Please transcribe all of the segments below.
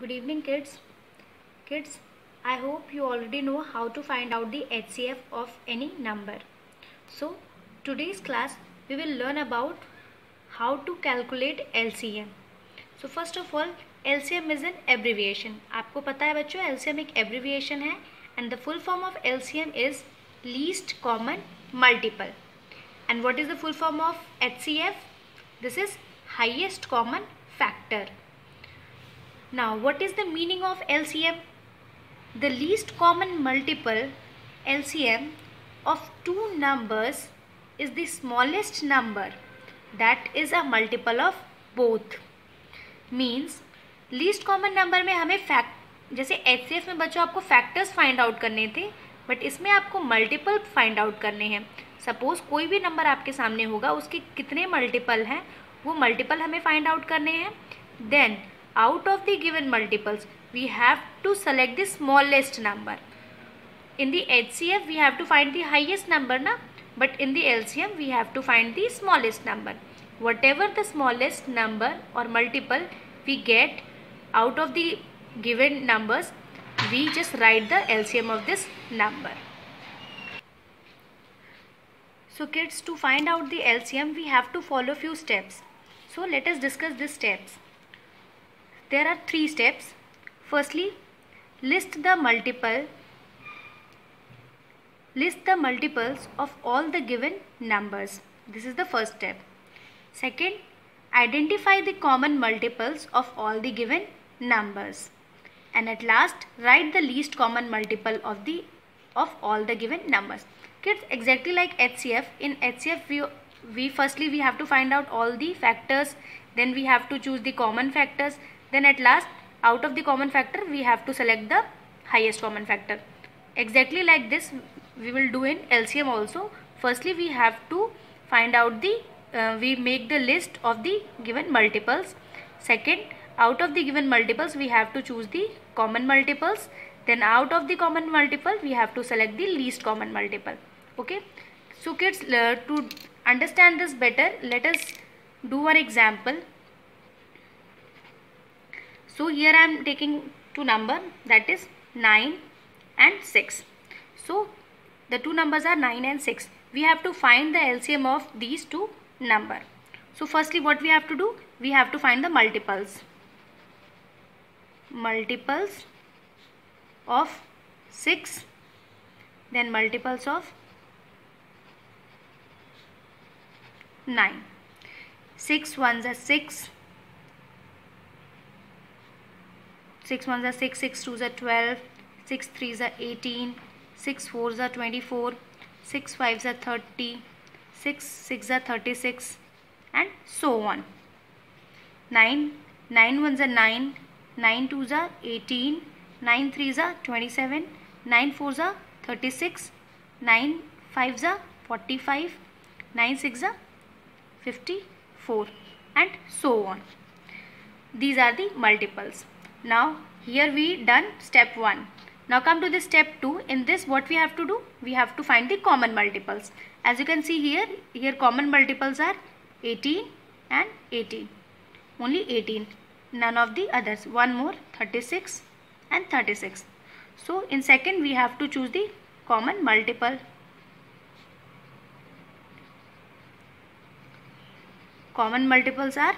Good evening, kids. Kids, I hope you already know how to find out the HCF of any number. So, today's class we will learn about how to calculate LCM. So, first of all, LCM is an abbreviation. आपको पता है बच्चों, LCM एक abbreviation है and the full form of LCM is least common multiple. And what is the full form of HCF? This is highest common factor. Now, what is the meaning of LCM? The least common multiple LCM of two numbers is the smallest number that is a multiple of both. Means least common number में हमें fact, जैसे HCF में बच्चों आपको factors find out करने थे, but इसमें आपको मल्टीपल फाइंड आउट करने हैं. सपोज कोई भी नंबर आपके सामने होगा, उसके कितने मल्टीपल हैं वो मल्टीपल हमें फाइंड आउट करने हैं. Then out of the given multiples we have to select the smallest number. In the HCF we have to find the highest number na, but in the LCM we have to find the smallest number. Whatever the smallest number or multiple we get out of the given numbers, we just write the LCM of this number. So kids, to find out the LCM we have to follow few steps. So let us discuss these steps. There are 3 steps. Firstly, list the multiples of all the given numbers. This is the first step. Second, identify the common multiples of all the given numbers. And at last, write the least common multiple of all the given numbers. Kids, exactly like HCF, in HCF we firstly have to find out all the factors, then we have to choose the common factors. Then at last, out of the common factor, we have to select the highest common factor. Exactly like this, we will do in LCM also. Firstly, we have to find out we make the list of the given multiples. Second, out of the given multiples, we have to choose the common multiples. Then out of the common multiple, we have to select the least common multiple. Okay. So kids, to understand this better, let us do one example. So here I am taking two numbers, that is 9 and 6. So the two numbers are 9 and 6. We have to find the LCM of these two numbers. So firstly what we have to do? We have to find the multiples. Multiples of 6, then multiples of 9. 6 ones are 6. 6 ones are 6, 6 twos are 12, 6 threes are 18, 6 fours are 24, 6 fives are 30, 6 six are 36, and so on. 9 ones are 9, 9 twos are 18, 9 threes are 27, 9 fours are 36, 9 fives are 45, 9 six are 54, and so on. These are the multiples. Now here we done step 1. Now come to the step 2. In this what we have to do? We have to find the common multiples. As you can see here common multiples are 18 and 18. Only 18. None of the others. One more, 36 and 36. So in second we have to choose the common multiple. Common multiples are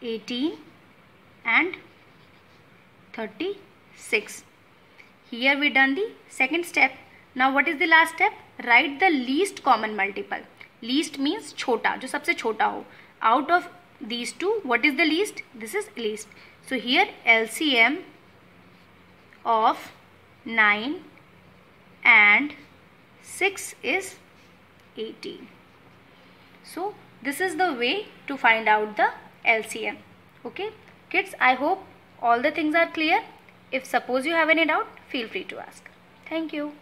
18 and 36. Here we done the second step. Now what is the last step? Write the least common multiple. Least means छोटा, जो सबसे छोटा हो. Out of these two, what is the least? This is least. So here LCM of 9 and 6 is 18. So this is the way to find out the LCM. Okay kids, I hope all the things are clear. If suppose you have any doubt, feel free to ask. Thank you.